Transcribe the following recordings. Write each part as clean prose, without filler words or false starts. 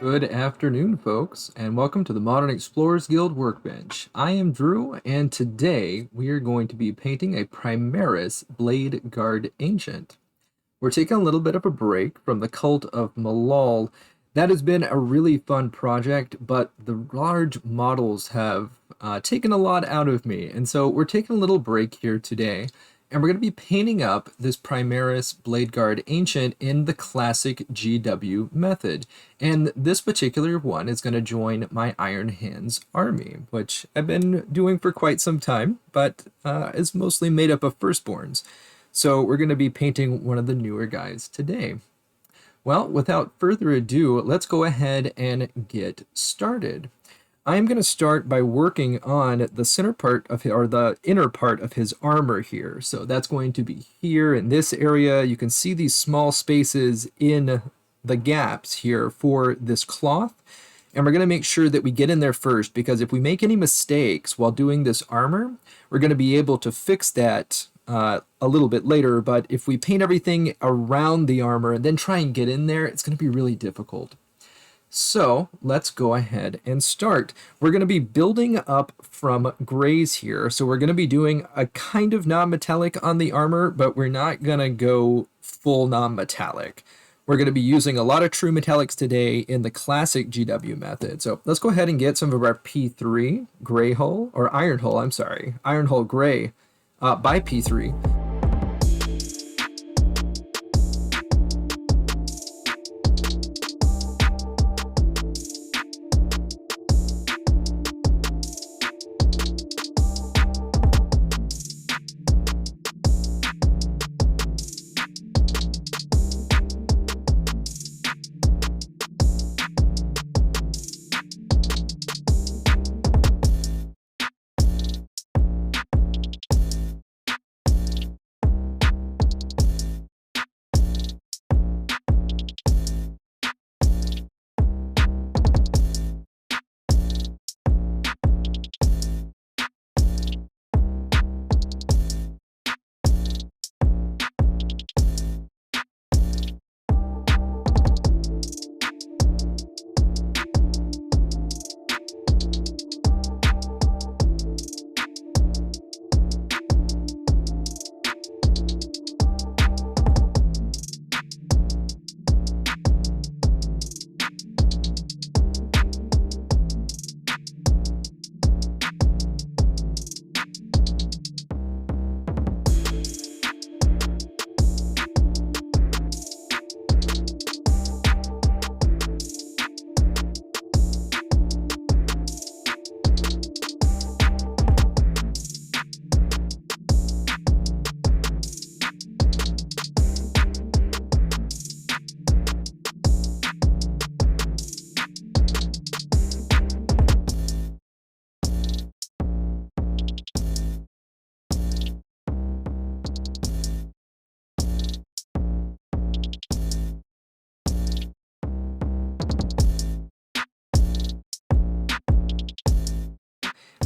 Good afternoon, folks, and welcome to the Modern Explorers Guild Workbench. I am Drew, and today we are going to be painting a Primaris Bladeguard Ancient. We're taking a little bit of a break from the Cult of Malal. That has been a really fun project, but the large models have taken a lot out of me, and so we're taking a little break here today. And we're going to be painting up this Primaris Bladeguard Ancient in the classic GW method. And this particular one is going to join my Iron Hands army, which I've been doing for quite some time, but is mostly made up of firstborns. So we're going to be painting one of the newer guys today. Well, without further ado, let's go ahead and get started. I'm going to start by working on the center part of or the inner part of his armor here. So that's going to be here in this area. You can see these small spaces in the gaps here for this cloth. And we're going to make sure that we get in there first, because if we make any mistakes while doing this armor, we're going to be able to fix that a little bit later. But if we paint everything around the armor and then try and get in there, it's going to be really difficult. So let's go ahead and start. We're going to be building up from grays here. So we're going to be doing a kind of non-metallic on the armor, but we're not going to go full non-metallic. We're going to be using a lot of true metallics today in the classic GW method. So let's go ahead and get some of our P3 gray hull, or iron hull, I'm sorry, iron hull gray by P3.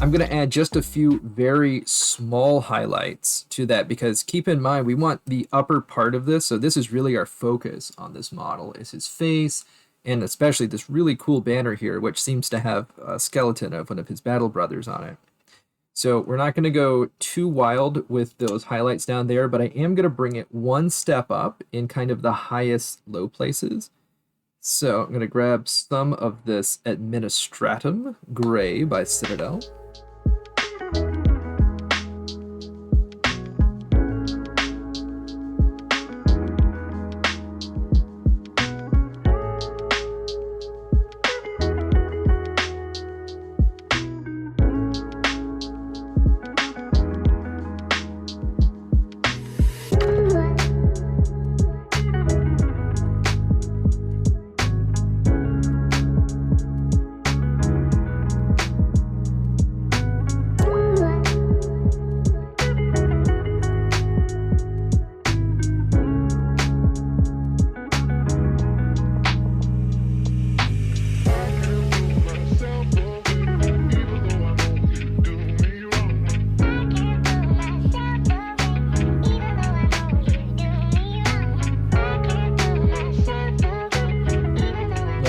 I'm going to add just a few very small highlights to that, because keep in mind, we want the upper part of this. So this is really our focus on this model, is his face, and especially this really cool banner here, which seems to have a skeleton of one of his battle brothers on it. So we're not going to go too wild with those highlights down there, but I am going to bring it one step up in kind of the highest low places. So I'm going to grab some of this Administratum Gray by Citadel.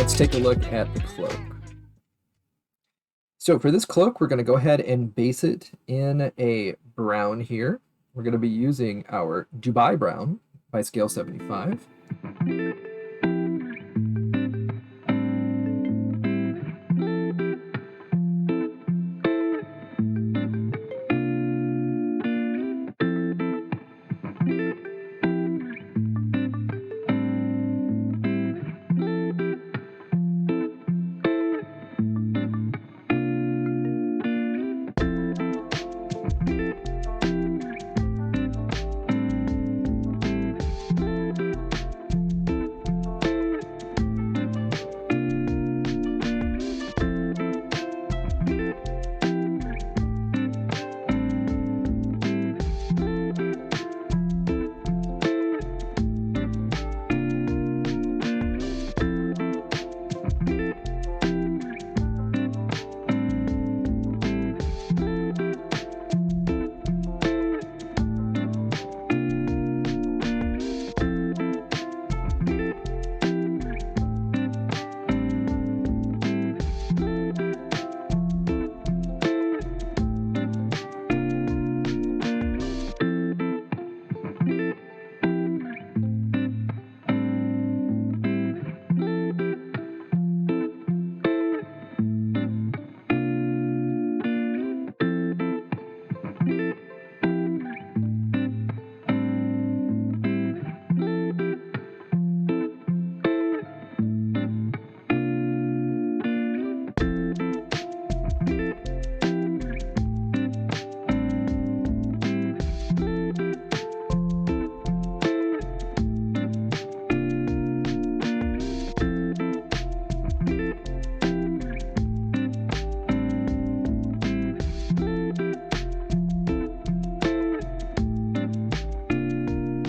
let's take a look at the cloak. So for this cloak, we're going to go ahead and base it in a brown here. We're going to be using our Dubai Brown by scale 75.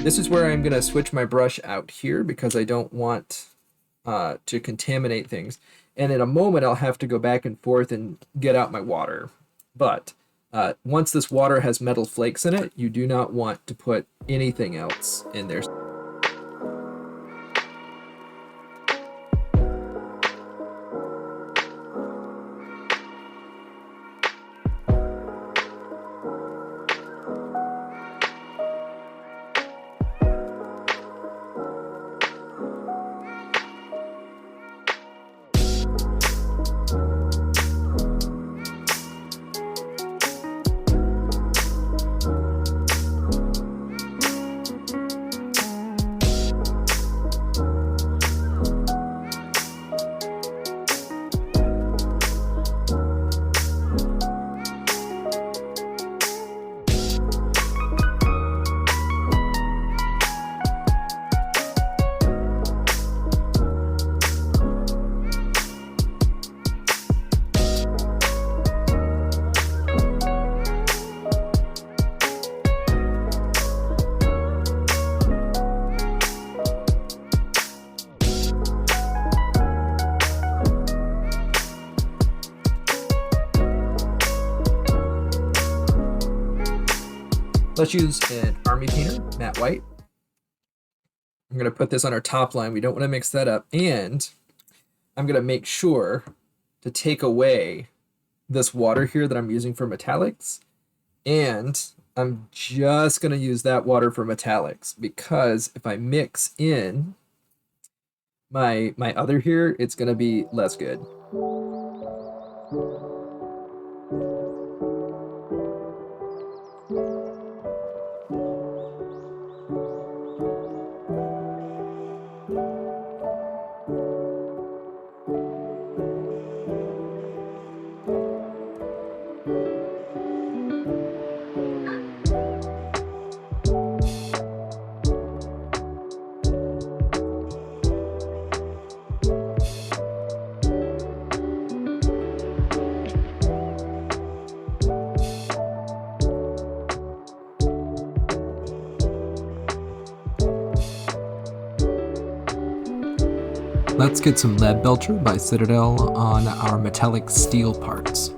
This is where I'm going to switch my brush out here because I don't want to contaminate things. And in a moment, I'll have to go back and forth and get out my water. But once this water has metal flakes in it, you do not want to put anything else in there. Let's use an army painter, matte white. I'm going to put this on our top line. We don't want to mix that up. And I'm going to make sure to take away this water here that I'm using for metallics. And I'm just going to use that water for metallics because if I mix in my other here, it's going to be less good. Let's get some Lead Belcher by Citadel on our metallic steel parts.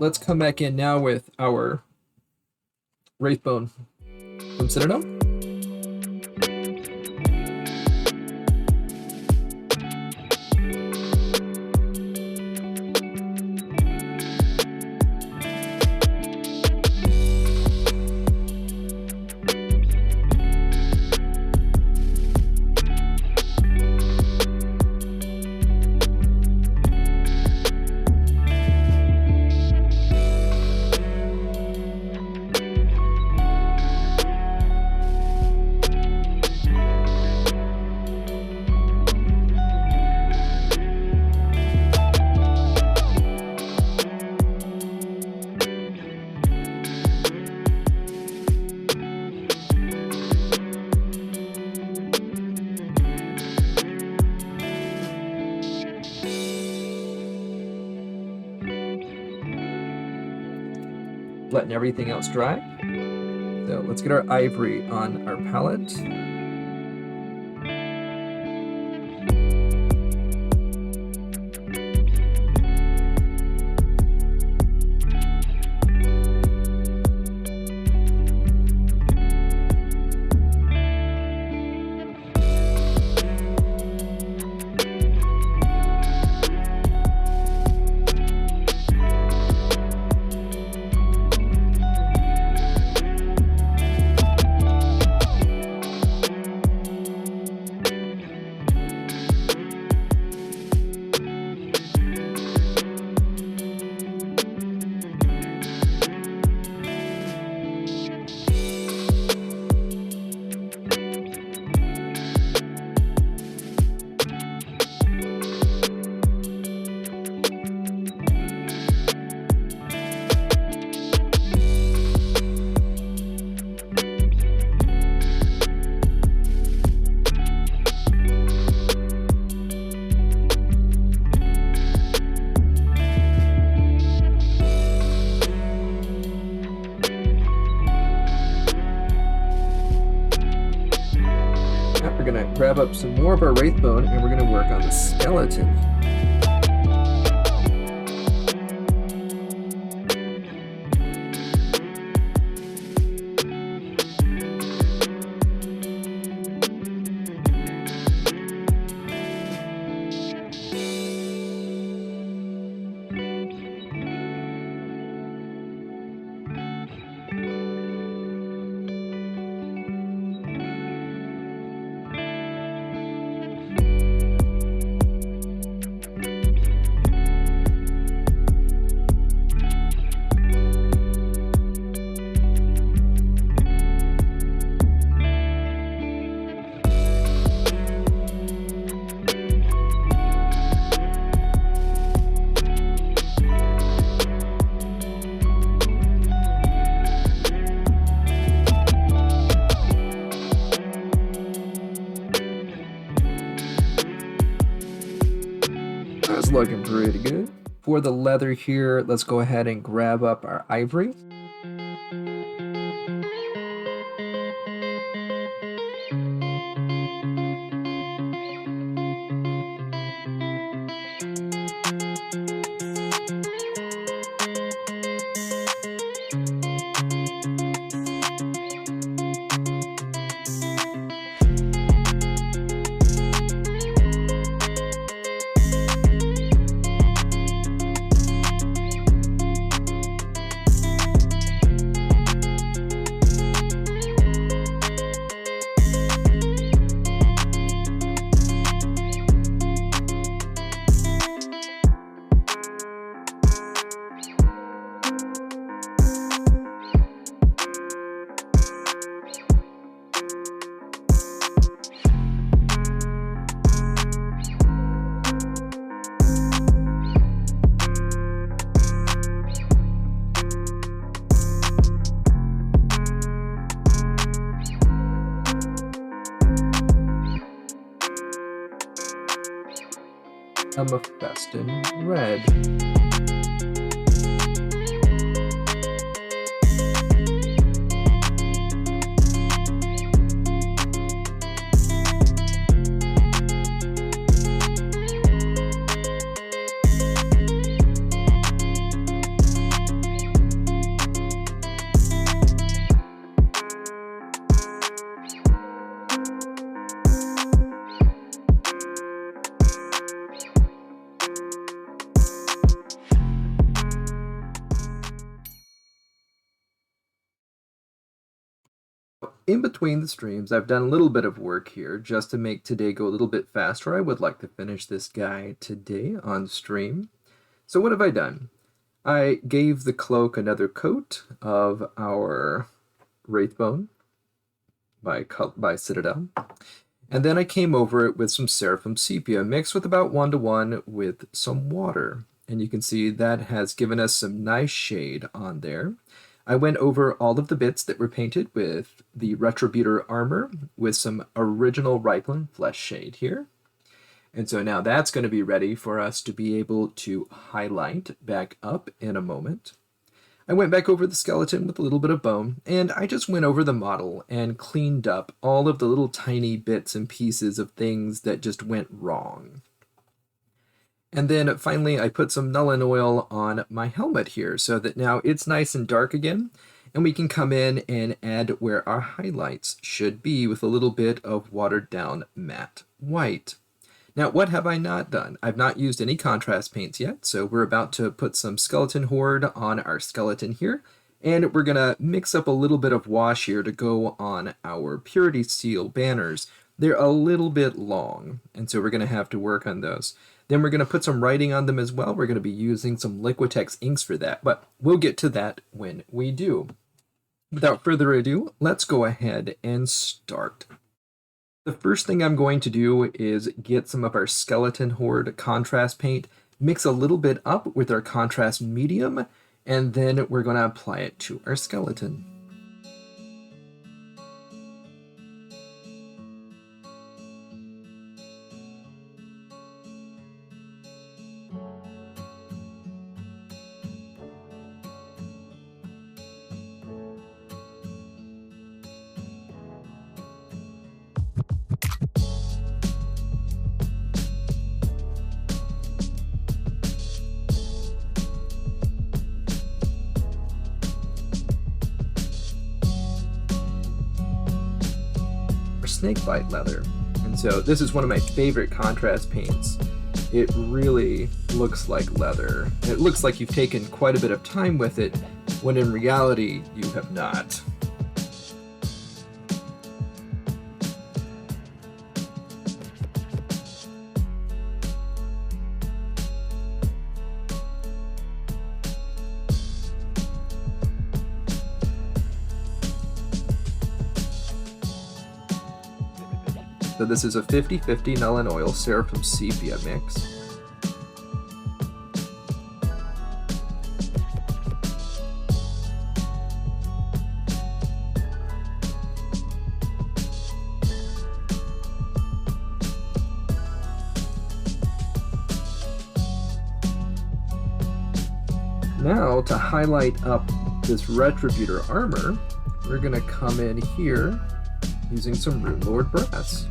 let's come back in now with our Wraithbone from Citadel. Letting everything else dry. So let's get our ivory on our palette. We're gonna grab up some more of our Wraithbone and we're gonna work on the skeleton. That's looking pretty good. For the leather here, let's go ahead and grab up our ivory. Amethyst in red. in between the streams, I've done a little bit of work here just to make today go a little bit faster. I would like to finish this guy today on stream. So what have I done? I gave the cloak another coat of our Wraithbone by Citadel. And then I came over it with some Seraphim Sepia mixed with about 1-to-1 with some water. And you can see that has given us some nice shade on there. I went over all of the bits that were painted with the Retributor armor with some original Rifleman flesh shade here. And so now that's going to be ready for us to be able to highlight back up in a moment. I went back over the skeleton with a little bit of bone, and I just went over the model and cleaned up all of the little tiny bits and pieces of things that just went wrong. And then finally I put some Nuln Oil on my helmet here so that now it's nice and dark again, and we can come in and add where our highlights should be with a little bit of watered down matte white. Now, what have I not done? I've not used any contrast paints yet, so we're about to put some Skeleton Horde on our skeleton here, and we're going to mix up a little bit of wash here to go on our Purity Seal banners. They're a little bit long, and so we're going to have to work on those. Then we're going to put some writing on them as well. We're going to be using some Liquitex inks for that, but we'll get to that when we do. Without further ado, let's go ahead and start. The first thing I'm going to do is get some of our Skeleton Horde contrast paint, mix a little bit up with our contrast medium, and then we're going to apply it to our skeleton. Snakebite leather, and so this is one of my favorite contrast paints. It really looks like leather. It looks like you've taken quite a bit of time with it, when in reality you have not. So this is a 50-50 Nuln Oil Seraphim Sepia mix. Now, to highlight up this Retributor armor, we're going to come in here using some Rune Lord brass.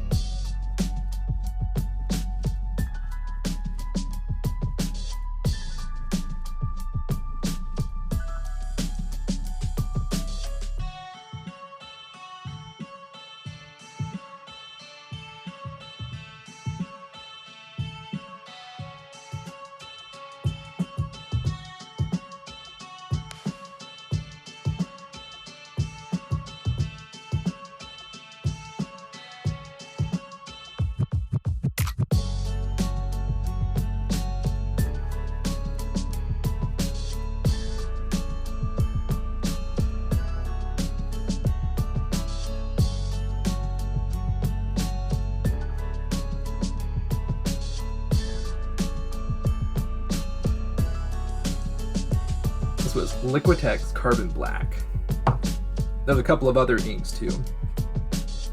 Was Liquitex Carbon Black. There's a couple of other inks too.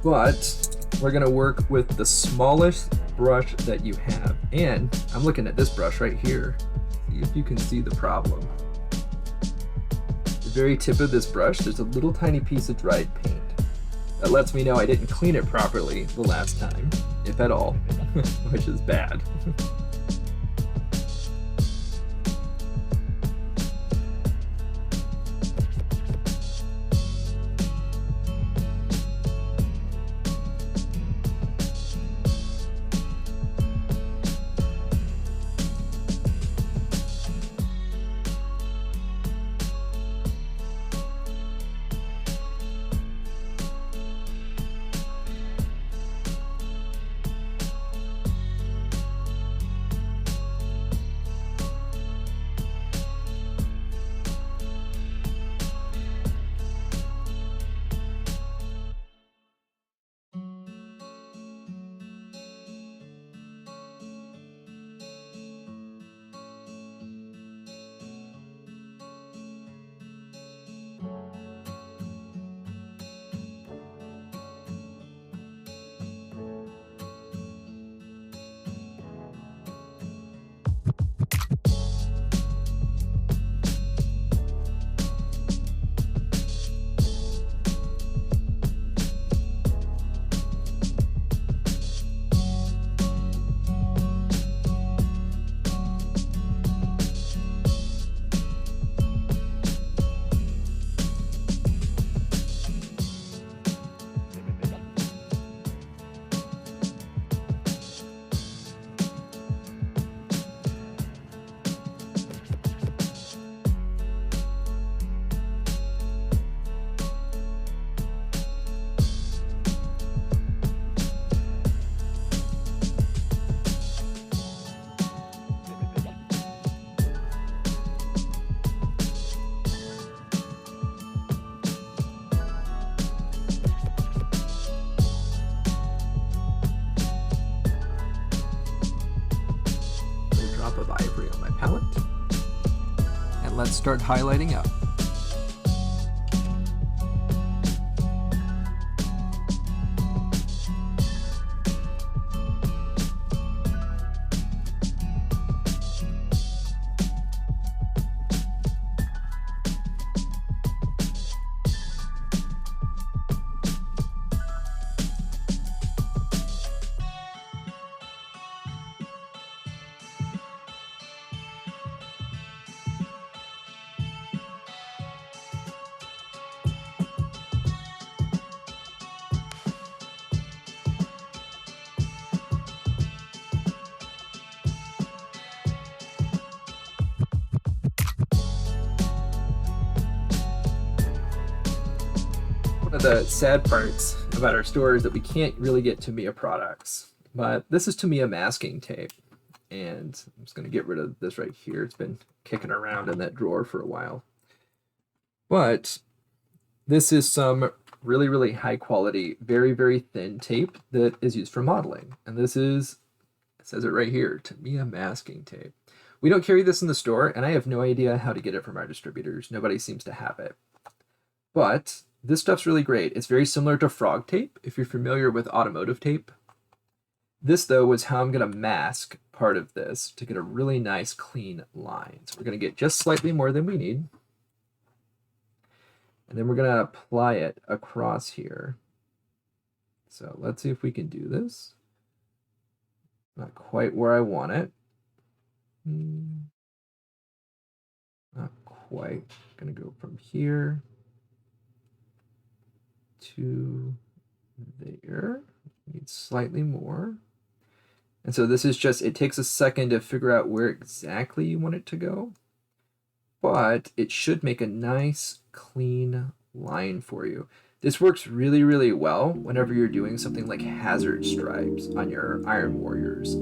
But we're going to work with the smallest brush that you have. And I'm looking at this brush right here. See if you can see the problem. The very tip of this brush, there's a little tiny piece of dried paint. That lets me know I didn't clean it properly the last time, if at all, which is bad. let's start highlighting up. One of the sad parts about our store is that we can't really get Tamiya products, but this is Tamiya masking tape, and I'm just going to get rid of this right here. It's been kicking around in that drawer for a while. But this is some really, really high quality, very, very thin tape that is used for modeling. And this is, it says it right here, Tamiya masking tape. We don't carry this in the store, and I have no idea how to get it from our distributors. Nobody seems to have it. But this stuff's really great. It's very similar to frog tape, if you're familiar with automotive tape. This, though, is how I'm going to mask part of this to get a really nice, clean line. So we're going to get just slightly more than we need. And then we're going to apply it across here. So let's see if we can do this. Not quite where I want it. Not quite. Going to go from here to there. Need slightly more. And so this is just, it takes a second to figure out where exactly you want it to go, but it should make a nice clean line for you. This works really, really well whenever you're doing something like hazard stripes on your Iron Warriors.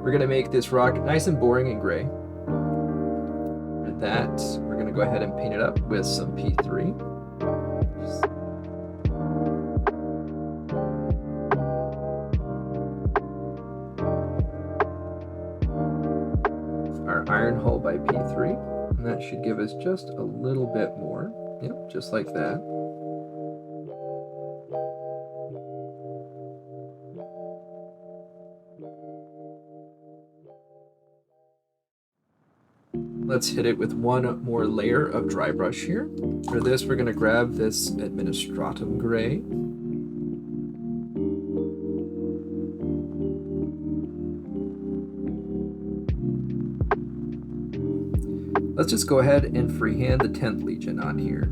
We're going to make this rock nice and boring and gray. For that, we're going to go ahead and paint it up with some P3. Our iron hull by P3, and that should give us just a little bit more. Yep, just like that. Let's hit it with one more layer of dry brush here. For this, we're going to grab this Administratum Gray. Let's just go ahead and freehand the 10th Legion on here.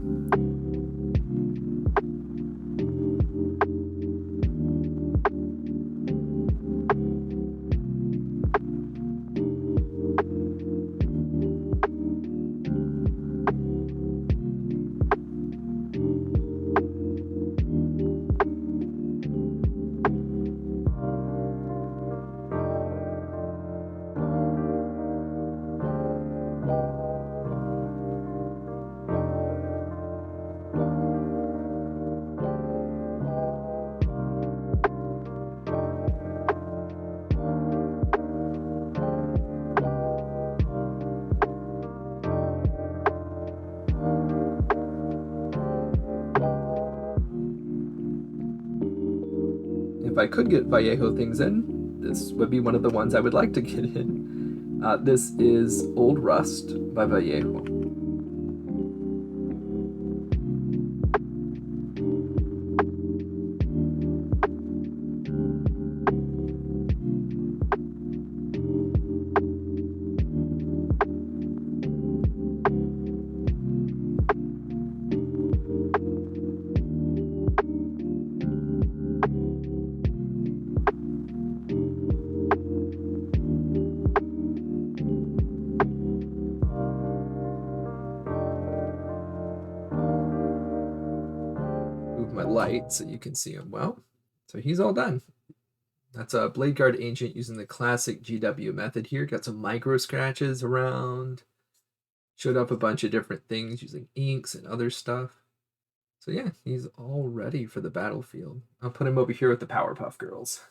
if I could get Vallejo things in, this would be one of the ones I would like to get in. This is Old Rust by Vallejo. Move my light so you can see him well. So he's all done. That's a Bladeguard Ancient using the classic GW method here. Got some micro scratches around. Showed up a bunch of different things using inks and other stuff. So yeah, he's all ready for the battlefield. I'll put him over here with the Powerpuff Girls.